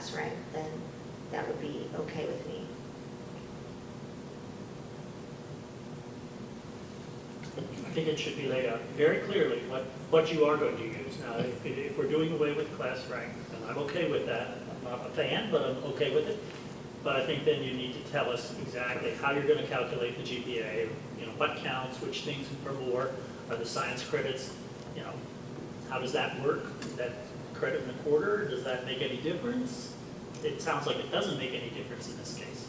class rank, then that would be okay with me. I think it should be laid out very clearly what you are going to use. Now, if we're doing away with class rank, then I'm okay with that. I'm not a fan, but I'm okay with it. But I think then you need to tell us exactly how you're going to calculate the GPA, what counts, which things are more, are the science credits, how does that work? Is that credit in a quarter? Does that make any difference? It sounds like it doesn't make any difference in this case.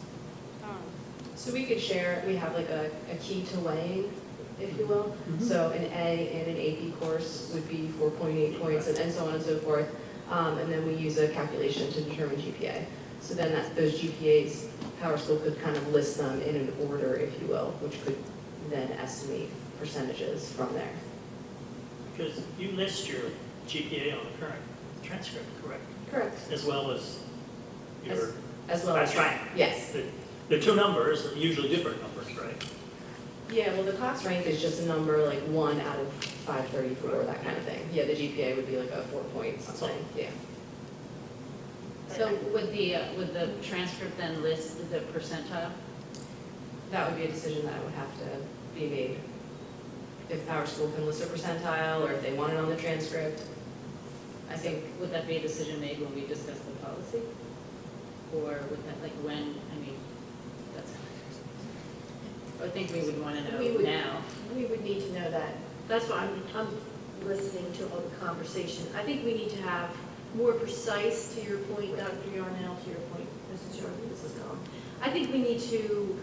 So we could share, we have like a key to weighing, if you will. So an A in an AP course would be 4.8 points and so on and so forth. And then we use a calculation to determine GPA. So then those GPAs, PowerSchool could kind of list them in an order, if you will, which could then estimate percentages from there. Because you list your GPA on the current transcript, correct? Correct. As well as your As well class as, rank. yes. They're two numbers, usually different numbers, right? Yeah, well, the class rank is just a number like 1 out of 534, that kind of thing. Yeah, the GPA would be like a 4 point something, yeah. So would the transcript then list the percentile? That would be a decision that would have to be made. If PowerSchool can list a percentile, or if they want it on the transcript. I think, Would that be a decision made when we discuss the policy? Or would that, like when, that's, I think we would want to We know would- now. We would need to know that. That's why I'm listening to all the conversation. I think we need to have more precise, to your point, Dr. Yarnell, to your point, Mrs. Jordan, Mrs. Collins. I think we need to,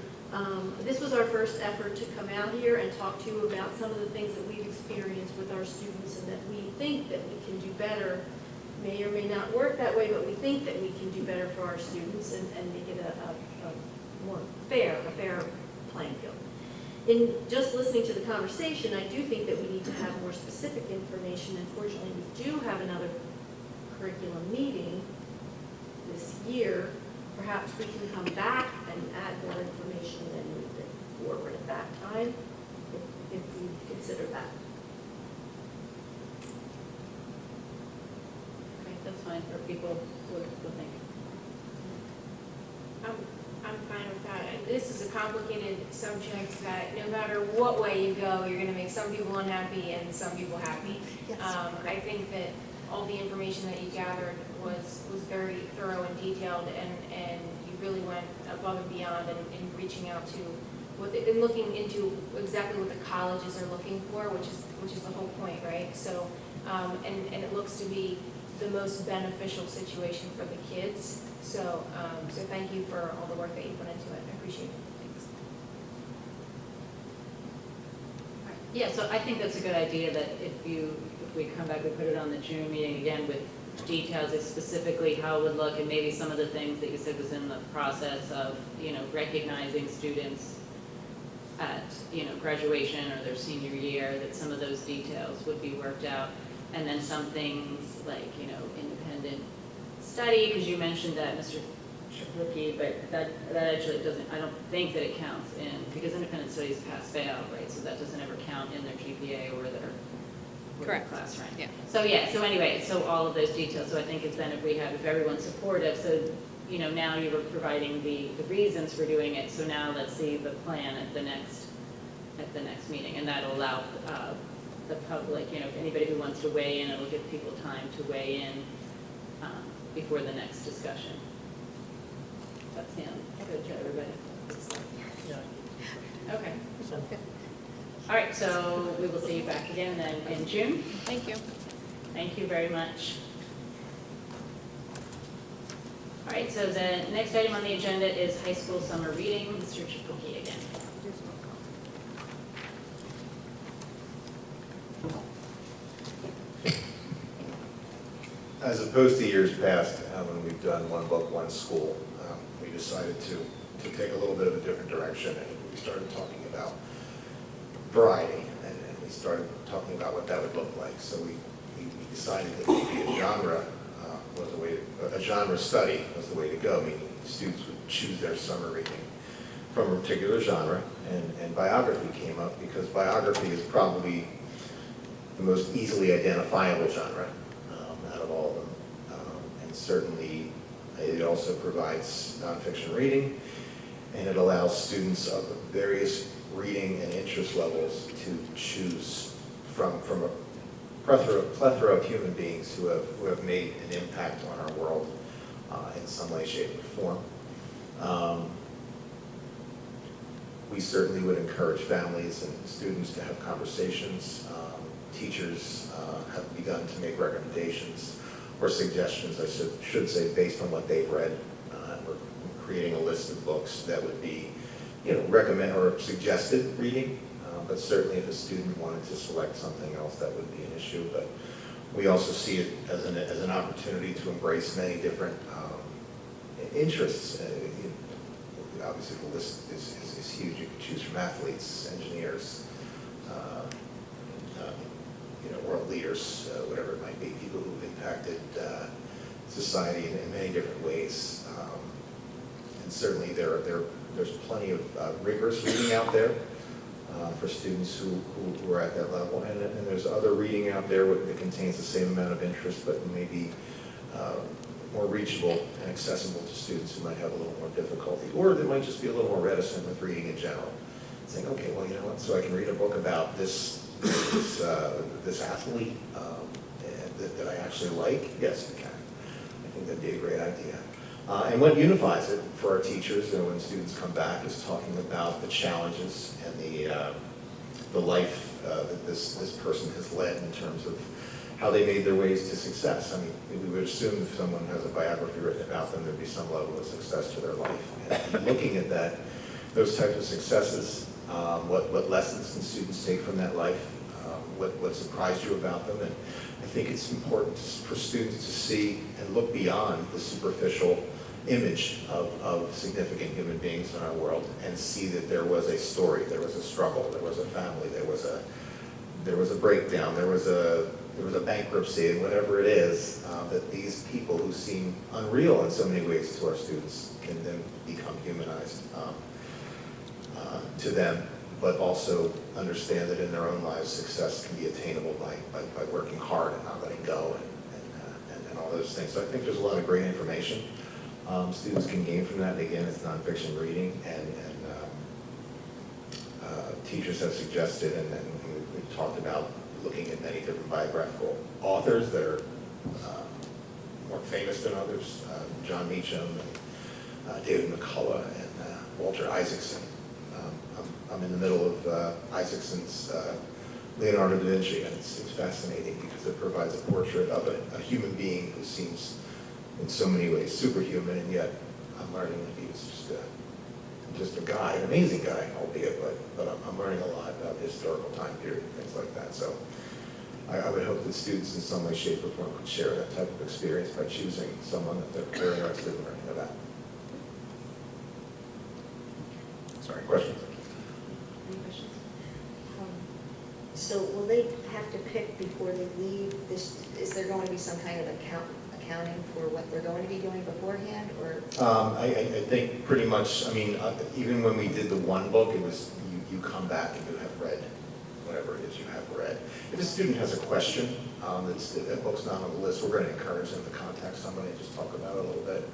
this was our first effort to come out here and talk to you about some of the things that we've experienced with our students and that we think that we can do better. May or may not work that way, but we think that we can do better for our students and make it a more fair playing field. In just listening to the conversation, I do think that we need to have more specific information. Unfortunately, we do have another curriculum meeting this year. Perhaps we can come back and add more information and then move it forward at that time, if we consider that. Okay, that's fine for people who think. I'm fine with that. And this is a complicated subject that no matter what way you go, you're going to make some people unhappy and some people happy. Yes. I think that all the information that you gathered was very thorough and detailed, and you really went above and beyond in reaching out to and looking into exactly what the colleges are looking for, which is the whole point, right? So, and it looks to be the most beneficial situation for the kids. So thank you for all the work that you put into it. I appreciate it. Thanks. Yeah, so I think that's a good idea that if we come back, we put it on the June meeting again with details of specifically how it would look and maybe some of the things that you said was in the process of, recognizing students at, graduation or their senior year, that some of those details would be worked out. And then some things like, independent study, because you mentioned that, Mr. Tripucki, but that actually doesn't, I don't think that it counts in, because independent studies pass fail, right? So that doesn't ever count in their GPA or their Correct. class rank. Yeah. So anyway, so all of those details. So I think it's then if everyone's supportive, so, now you were providing the reasons for doing it. So now let's see the plan at the next meeting, and that'll allow the public, anybody who wants to weigh in, it'll give people time to weigh in before the next discussion. That sounds good to everybody. Yeah. Okay. All right, so we will see you back again then in June. Thank you. Thank you very much. All right, so the next item on the agenda is high school summer reading. Mr. Tripucki again. As opposed to years past, when we've done one book, one school, we decided to take a little bit of a different direction, and we started talking about variety, and we started talking about what that would look like. So we decided that maybe a genre was the way, a genre study was the way to go, meaning students would choose their summer reading from a particular genre, and biography came up because biography is probably the most easily identifiable genre out of all of them, and certainly It also provides nonfiction reading, and it allows students of various reading and interest levels to choose from a plethora of human beings who have made an impact on our world in some way, shape, or form. We certainly would encourage families and students to have conversations. Teachers have begun to make recommendations or suggestions, I should say, based on what they've read. We're creating a list of books that would be, recommend or suggested reading. But certainly if a student wanted to select something else, that would be an issue. But we also see it as an opportunity to embrace many different interests. Obviously, the list is huge. You can choose from athletes, engineers, world leaders, whatever it might be, people who've impacted society in many different ways. And certainly there's plenty of rigorous reading out there for students who are at that level. And there's other reading out there that contains the same amount of interest, but maybe more reachable and accessible to students who might have a little more difficulty, or that might just be a little more reticent with reading in general. Saying, okay, well, you know what, so I can read a book about this athlete that I actually like? Yes, we can. I think that'd be a great idea. And what unifies it for our teachers, when students come back, is talking about the challenges and the life that this person has led in terms of how they made their ways to success. I mean, we would assume if someone has a biography written about them, there'd be some level of success to their life. And looking at those types of successes, what lessons can students take from that life? What surprised you about them? And I think it's important for students to see and look beyond the superficial image of significant human beings in our world and see that there was a story, there was a struggle, there was a family, there was a breakdown, there was a bankruptcy, and whatever it is, that these people who seem unreal in so many ways to our students can then become humanized to them, but also understand that in their own lives, success can be attainable by working hard and not letting go and all those things. So I think there's a lot of great information students can gain from that. And again, it's nonfiction reading, and teachers have suggested, and we've talked about looking at many different biographical authors that are more famous than others, John Meacham, and David McCullough, and Walter Isaacson. I'm in the middle of Isaacson's Leonardo da Vinci, and it's fascinating because it provides a portrait of a human being who seems in so many ways superhuman, and yet I'm learning that he was just a guy, an amazing guy, albeit, but I'm learning a lot about the historical time period and things like that. So I would hope that students in some way, shape, or form could share that type of experience by choosing someone that they're interested in learning about. Sorry, questions? Any questions? So will they have to pick before they leave this, is there going to be some kind of accounting for what they're going to be doing beforehand, or? I think pretty much, even when we did the one book, it was, you come back and you have read whatever it is you have read. If a student has a question, that book's not on the list, we're going to encourage them to contact somebody and just talk about it a little bit.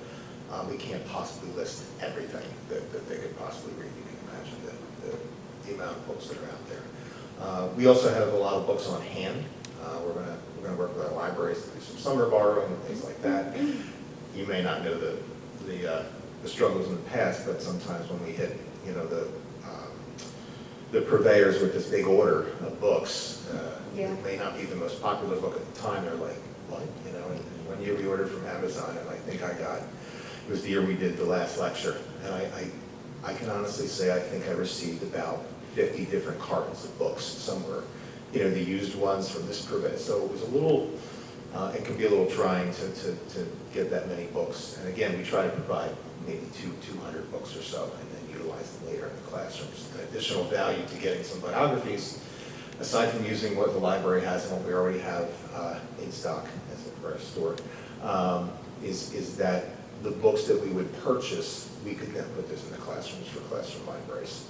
We can't possibly list everything that they could possibly read. You can imagine the amount of books that are out there. We also have a lot of books on hand. We're going to work with our libraries to do some summer borrowing and things like that. You may not know the struggles in the past, but sometimes when we hit the purveyors with this big order of books, it may not be the most popular book at the time. They're like, what? And one year we ordered from Amazon, and I think it was the year we did the last lecture, and I can honestly say I think I received about 50 different cartons of books. Some were, the used ones from this purveyor. So it was a little, it can be a little trying to get that many books. And again, we try to provide maybe 200 books or so, and then utilize them later in the classrooms. An additional value to getting some biographies, aside from using what the library has and what we already have in stock as a for our store, is that the books that we would purchase, we could then put this in the classrooms for classroom libraries.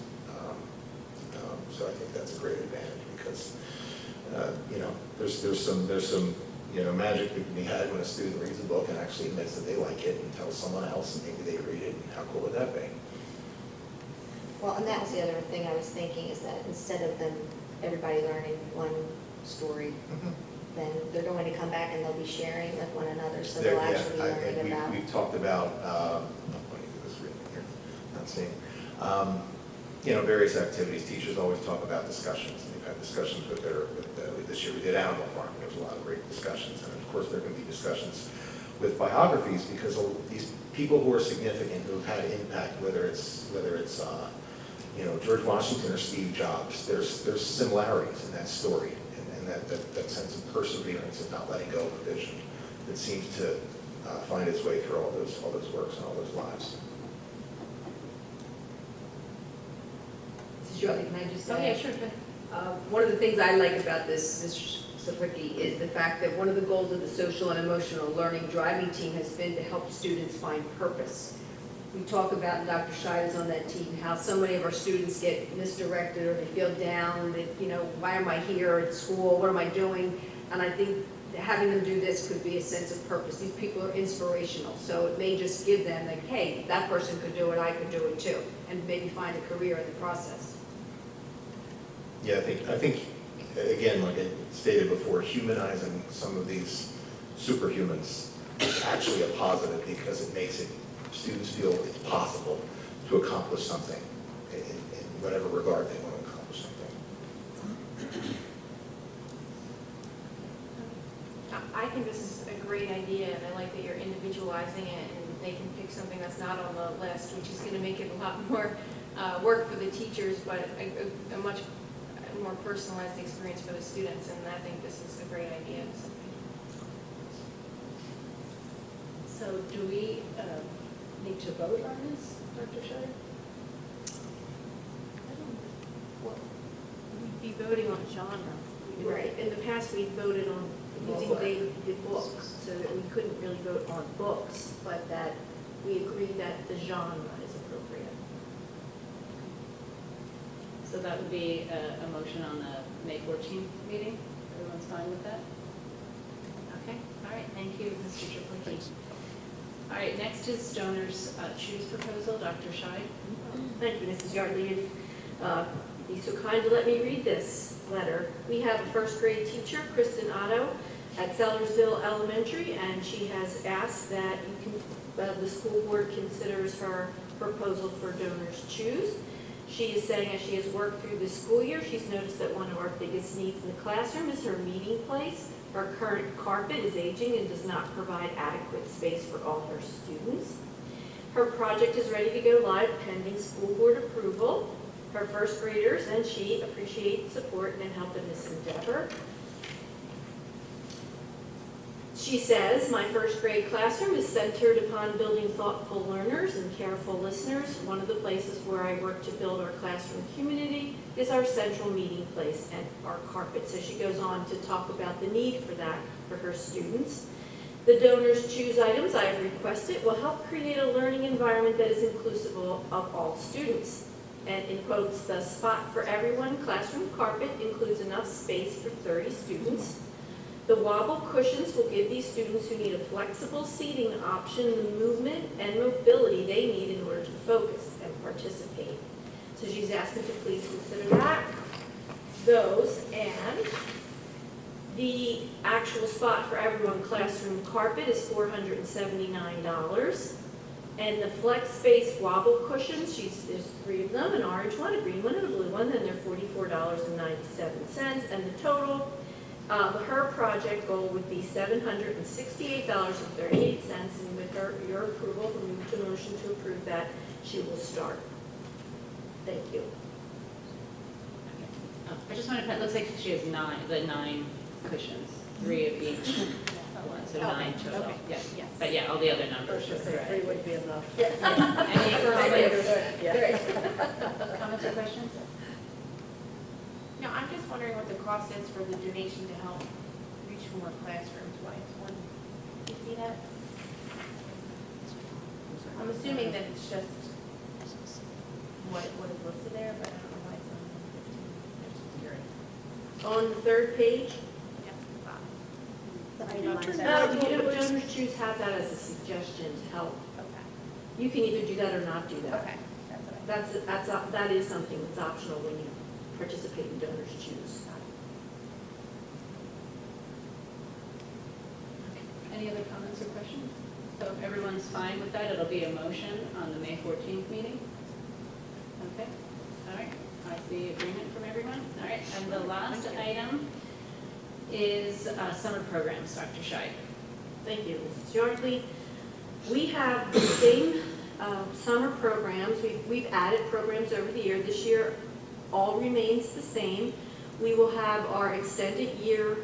So I think that's a great advantage because there's some magic that can be had when a student reads a book and actually admits that they like it and tells someone else and maybe they read it, and how cool would that be? Well, and that was the other thing I was thinking, is that instead of them, everybody learning one story, then they're going to come back and they'll be sharing with one another, so they'll There- yeah, actually be I- learning and about. We've talked about, I'm going to do this reading here, not seeing, various activities. Teachers always talk about discussions. And we've had discussions this year we did Animal Farm. There was a lot of great discussions. And of course, there can be discussions with biographies, because these people who are significant, who've had impact, whether it's George Washington or Steve Jobs, there's similarities in that story, and that sense of perseverance and not letting go of a vision that seems to find its way through all those works and all those lives. Mrs. Shirley, can I just Oh, add? yeah, sure, go ahead. One of the things I like about this, Mr. Saplicki, is the fact that one of the goals of the social and emotional learning driving team has been to help students find purpose. We talk about, and Dr. Scheid is on that team, how so many of our students get misdirected or they feel down, that, why am I here at school, what am I doing? And I think having them do this could be a sense of purpose. These people are inspirational, so it may just give them like, hey, that person could do it, I could do it too, and maybe find a career in the process. Yeah, I think, again, like I stated before, humanizing some of these superhumans is actually a positive, because it makes students feel it's possible to accomplish something in whatever regard they want to accomplish something. I think this is a great idea, and I like that you're individualizing it, and they can pick something that's not on the list, which is going to make it a lot more work for the teachers, but a much more personalized experience for the students, and I think this is a great idea. So do we need to vote on this, Dr. Scheid? We'd be voting on genre. Right. In the past, we voted on using the books, so that we couldn't really vote on books, but that we agreed that the genre is appropriate. So that would be a motion on the May 14th meeting? Everyone's fine with that? Okay, all right, thank you, Mr. Triplicki. All right, next is Donors Choose proposal, Dr. Scheid. Thank you, Mrs. Yardley. If be so kind to let me read this letter. We have a first grade teacher, Kristen Otto, at Sellersville Elementary, and she has asked that the school board considers her proposal for Donors Choose. She is saying, as she has worked through the school year, she's noticed that one of our biggest needs in the classroom is her meeting place. Her current carpet is aging and does not provide adequate space for all her students. Her project is ready to go live pending school board approval. Her first graders and she appreciate support and help in this endeavor. She says, my first grade classroom is centered upon building thoughtful learners and careful listeners. One of the places where I work to build our classroom community is our central meeting place and our carpet. So she goes on to talk about the need for that for her students. The Donors Choose items I have requested will help create a learning environment that is inclusive of all students. And in quotes, the spot for everyone classroom carpet includes enough space for 30 students. The wobble cushions will give these students who need a flexible seating option the movement and mobility they need in order to focus and participate. So she's asking to please consider that, those, and the actual spot for everyone classroom carpet is $479. And the Flex Space wobble cushions, there's 3 of them, an orange one, a green one, and a blue one, and they're $44.97. And the total of her project goal would be $768.38. And with your approval, we move to motion to approve that, she will start. Thank you. Oh, I just want to, it looks like she has 9 cushions, 3 of each one, so 9 total. Okay. Yeah. Yes. But yeah, all the other numbers are Three correct. would be enough. Any Yeah. comments or questions? No, I'm just wondering what the cost is for the donation to help reach more classrooms. Why it's one, you see that? I'm assuming that it's just what is listed there, but I don't know why it's on 115. I'm just curious. On the third page, Yep, itemize You that? know, donors choose have that as a suggestion to help. Okay, You can either do that or not do that. okay, that's what I. That is something that's optional when you participate in donors choose. Any other comments or questions? So if everyone's fine with that, it'll be a motion on the May 14th meeting? Okay, all right, I see agreement from everyone. All right, and the last item is summer programs, Dr. Scheid. Thank you, Mrs. Yardley. We have the same summer programs. We've added programs over the year. This year, all remains the same. We will have our extended year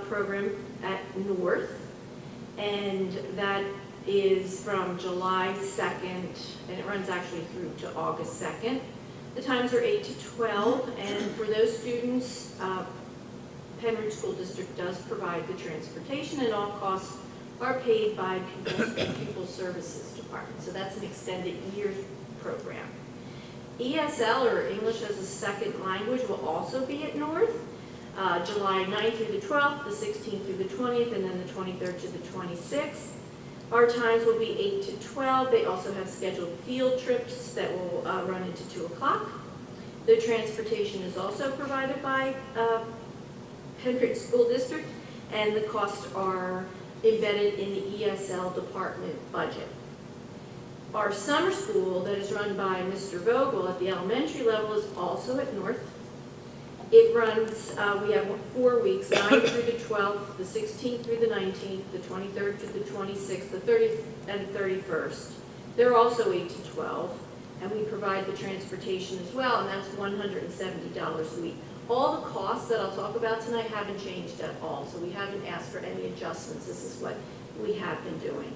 program at North, and that is from July 2nd, and it runs actually through to August 2nd. The times are 8 to 12, and for those students, Pennridge School District does provide the transportation, and all costs are paid by Pupil Services Department. So that's an extended year program. ESL, or English as a Second Language, will also be at North, July 9th through the 12th, the 16th through the 20th, and then the 23rd to the 26th. Our times will be 8 to 12. They also have scheduled field trips that will run into 2 o'clock. The transportation is also provided by Pennridge School District, and the costs are embedded in the ESL department budget. Our summer school that is run by Mr. Vogel at the elementary level is also at North. It runs, we have 4 weeks, 9 through the 12th, the 16th through the 19th, the 23rd to the 26th, the 30th and 31st. They're also 8 to 12, and we provide the transportation as well, and that's $170 a week. All the costs that I'll talk about tonight haven't changed at all, so we haven't asked for any adjustments. This is what we have been doing.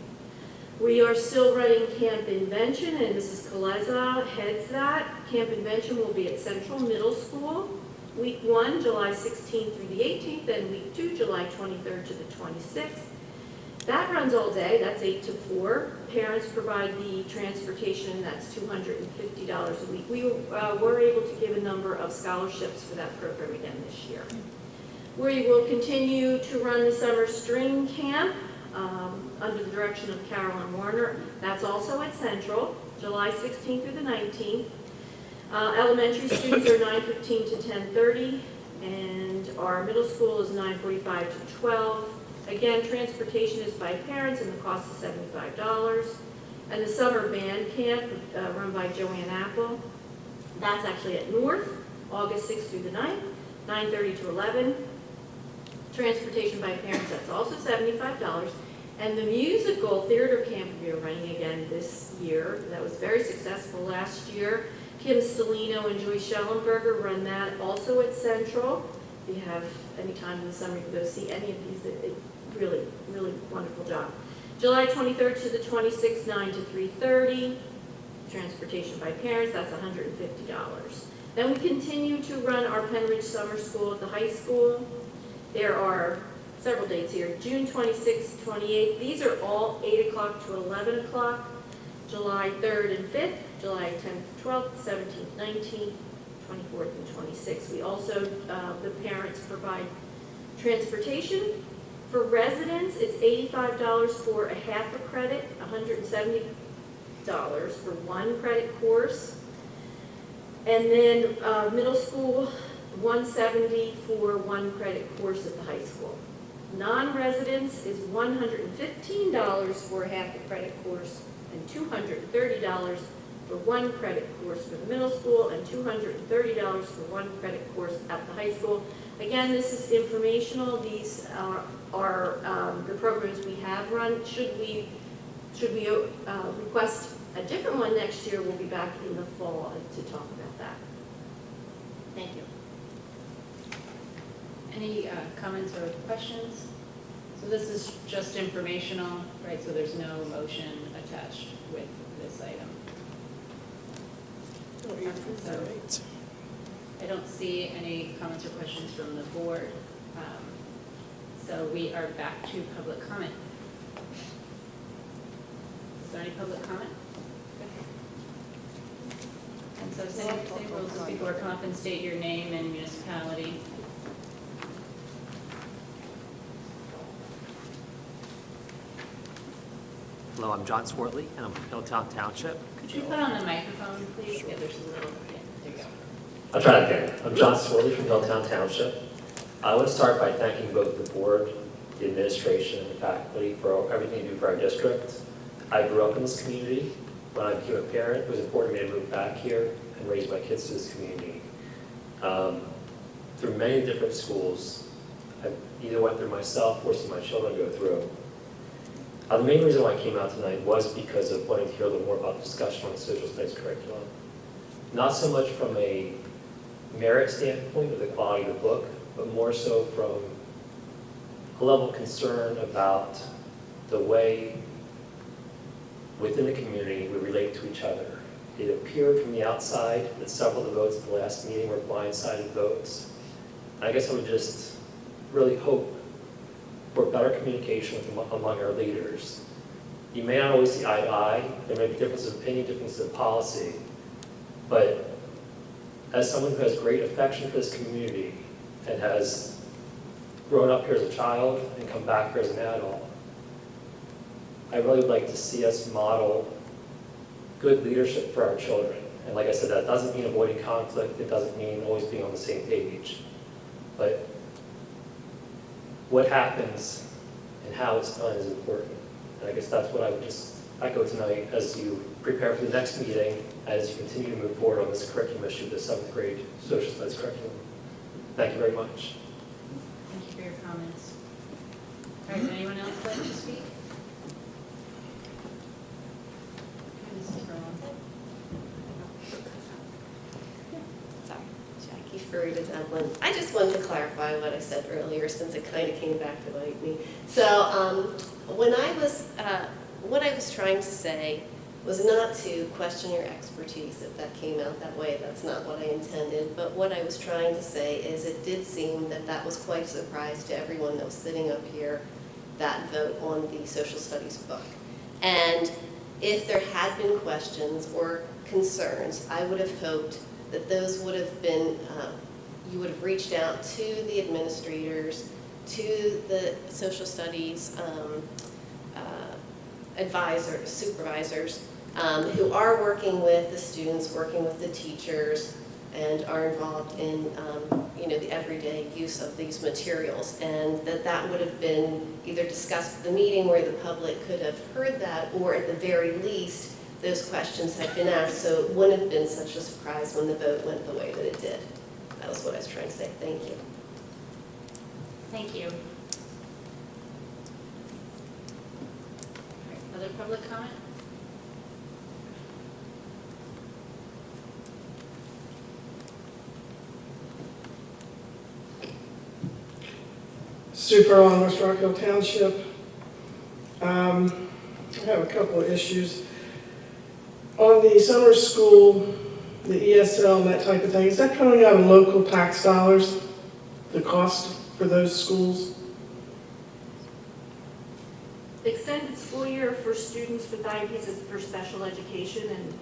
We are still running Camp Invention, and Mrs. Kaleza heads that. Camp Invention will be at Central Middle School. Week 1, July 16th through the 18th, and week 2, July 23rd to the 26th. That runs all day, that's 8 to 4. Parents provide the transportation, and that's $250 a week. We were able to give a number of scholarships for that program again this year. We will continue to run the summer string camp under the direction of Carolyn Warner. That's also at Central, July 16th through the 19th. Elementary students are 9:15 to 10:30, and our middle school is 9:45 to 12. Again, transportation is by parents, and the cost is $75. And the summer band camp run by Joanne Apple, that's actually at North, August 6th through the 9th, 9:30 to 11. Transportation by parents, that's also $75. And the musical theater camp we are running again this year, that was very successful last year. Kim Stellino and Joyce Schellenberger run that also at Central. If you have any time in the summer, you can go see any of these. Really, really wonderful job. July 23rd to the 26th, 9 to 3:30. Transportation by parents, that's $150. Then we continue to run our Pennridge Summer School at the high school. There are several dates here, June 26th, 28th. These are all 8 o'clock to 11 o'clock. July 3rd and 5th, July 10th, 12th, 17th, 19th, 24th, and 26th. We also, the parents provide transportation. For residents, it's $85 for a half a credit, $170 for 1 credit course. And then middle school, $170 for 1 credit course at the high school. Non-residents is $115 for a half a credit course, and $230 for 1 credit course for the middle school, and $230 for 1 credit course at the high school. Again, this is informational. These are the programs we have run. Should we request a different one next year, we'll be back in the fall to talk about that. Thank you. Any comments or questions? So this is just informational, right? So there's no motion attached with this item. So I don't see any comments or questions from the board. So we are back to public comment. Is there any public comment? And so same rules as before, come up and state your name and municipality. Hello, I'm John Swartley, and I'm from Hilltown Township. Could you put on the microphone, please? Yeah, there's a little, yeah, there you go. I'll try that again. I'm John Swartley from Hilltown Township. I want to start by thanking both the board, the administration, and the faculty for everything you do for our district. I grew up in this community. When I became a parent, it was important for me to move back here and raise my kids to this community. Through many different schools, I either went through myself or seen my children go through. The main reason why I came out tonight was because of wanting to hear a little more about the discussion on the social studies curriculum. Not so much from a merit standpoint of the quality of the book, but more so from a level of concern about the way within the community we relate to each other. It appeared from the outside that several of the votes at the last meeting were blindsided votes. I guess I would just really hope for better communication among our leaders. You may not always see eye to eye, there may be differences of opinion, differences of policy, but as someone who has great affection for this community and has grown up here as a child and come back here as an adult, I really would like to see us model good leadership for our children. And like I said, that doesn't mean avoiding conflict, it doesn't mean always being on the same page. But what happens and how it's done is important. And I guess that's what I would just echo tonight as you prepare for the next meeting, as you continue to move forward on this curriculum issue, the 7th grade social studies curriculum. Thank you very much. Thank you for your comments. All right, would anyone else like to speak? Mrs. Rowan. Sorry, Jackie Furry to Dublin. I just wanted to clarify what I said earlier, since it kind of came back to bite me. So what I was trying to say was not to question your expertise. If that came out that way, that's not what I intended. But what I was trying to say is it did seem that that was quite a surprise to everyone that was sitting up here, that vote on the social studies book. And if there had been questions or concerns, I would have hoped that those would have been, you would have reached out to the administrators, to the social studies advisors, supervisors, who are working with the students, working with the teachers, and are involved in the everyday use of these materials, and that would have been either discussed at the meeting where the public could have heard that, or at the very least, those questions had been asked, so it wouldn't have been such a surprise when the vote went the way that it did. That was what I was trying to say. Thank you. Thank you. All right, other public comment? Sue Furlong, West Rockville Township. I have a couple of issues. On the summer school, the ESL and that type of thing, is that coming out of local tax dollars, the cost for those schools? Extended school year for students with IEPs is for special education, and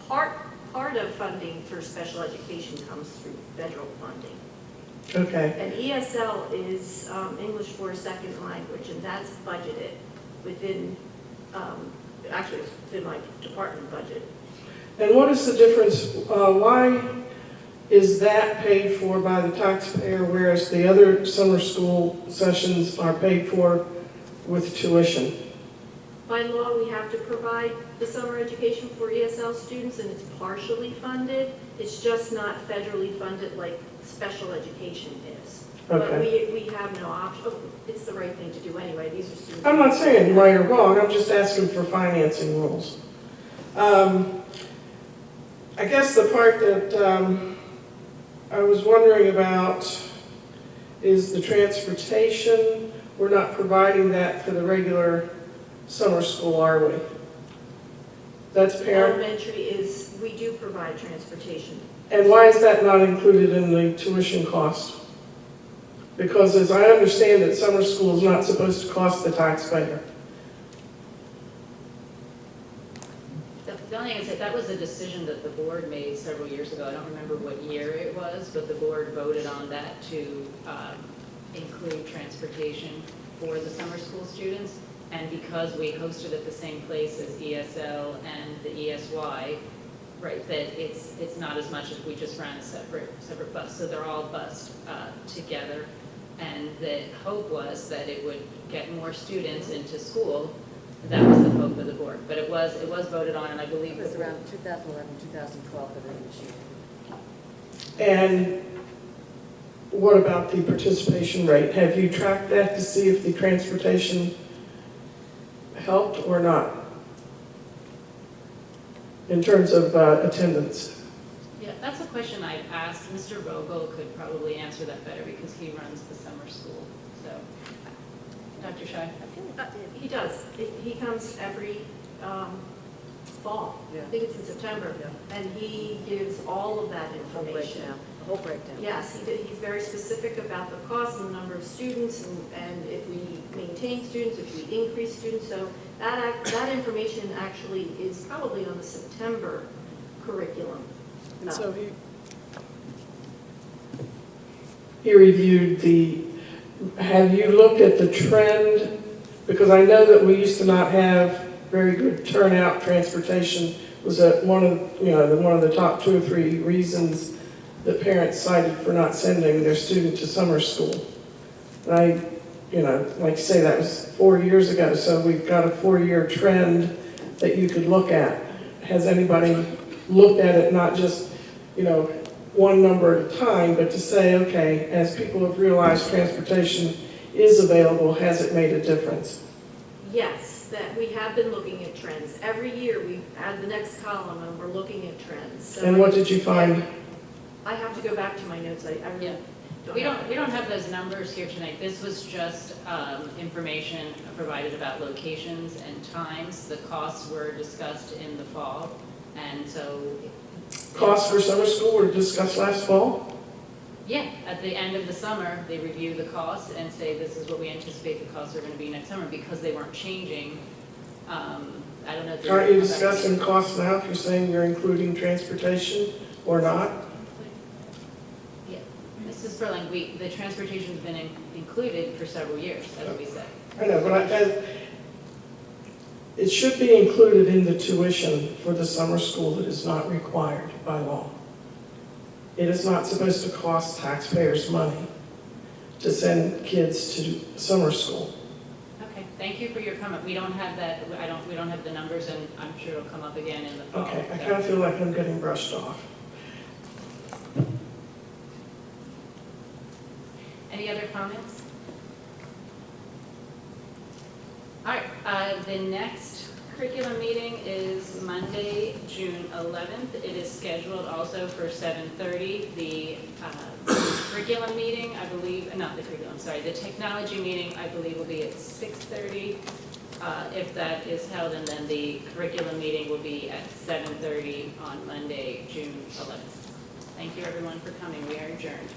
part of funding for special education comes through federal funding. Okay. And ESL is English for a second language, and that's budgeted within, actually it's within my department budget. And what is the difference, why is that paid for by the taxpayer, whereas the other summer school sessions are paid for with tuition? By law, we have to provide the summer education for ESL students, and it's partially funded. It's just not federally funded like special education is. But Okay. we have no option. Oh, it's the right thing to do anyway. These are students. I'm not saying right or wrong, I'm just asking for financing rules. I guess the part that I was wondering about is the transportation. We're not providing that for the regular summer school, are we? That's parent. Elementary is, we do provide transportation. And why is that not included in the tuition cost? Because as I understand it, summer school is not supposed to cost the taxpayer. The only thing I said, that was a decision that the board made several years ago. I don't remember what year it was, but the board voted on that to include transportation for the summer school students. And because we hosted at the same place as ESL and the ESY, right, that it's not as much as we just ran a separate bus. So they're all bused together. And the hope was that it would get more students into school. That was the hope of the board. But it was voted on, and I believe It was around 2011, 2012 that it initiated. And what about the participation rate? Have you tracked that to see if the transportation helped or not? In terms of attendance? Yeah, that's a question I've asked. Mr. Vogel could probably answer that better because he runs the summer school. So, Dr. Shai? He does. He comes every fall. Yeah. I think it's in September. Yeah. And he gives all of that The whole information. breakdown, the whole breakdown. Yes, he's very specific about the cost and the number of students, and if we maintain students, if we increase students. So that information actually is probably on the September curriculum. And so he reviewed have you looked at the trend? Because I know that we used to not have very good turnout. Transportation was one of the top 2 or 3 reasons that parents cited for not sending their student to summer school. And like you say, that was 4 years ago, so we've got a 4-year trend that you could look at. Has anybody looked at it, not just, one number at a time, but to say, okay, as people have realized transportation is available, has it made a difference? Yes, that we have been looking at trends. Every year, we add the next column, and we're looking at trends. So And what did you find? I have to go back to my notes. I really don't. We don't have those numbers here tonight. This was just information provided about locations and times. The costs were discussed in the fall, and so. Costs for summer school were discussed last fall? Yeah, at the end of the summer, they review the costs and say this is what we anticipate the costs are going to be next summer because they weren't changing. I don't know. Aren't you discussing costs now if you're saying you're including transportation or not? Yeah, Mrs. Sperling, the transportation's been included for several years, as we said. I know, but it should be included in the tuition for the summer school that is not required by law. It is not supposed to cost taxpayers money to send kids to summer school. Okay, thank you for your comment. We don't have that, we don't have the numbers, and I'm sure it'll come up again in the fall. Okay, I kind of feel like I'm getting brushed off. Any other comments? All right, the next curriculum meeting is Monday, June 11th. It is scheduled also for 7:30. The curriculum meeting, I believe, not the curriculum, sorry, the technology meeting, I believe, will be at 6:30. If that is held, and then the curriculum meeting will be at 7:30 on Monday, June 11th. Thank you, everyone, for coming. We are adjourned.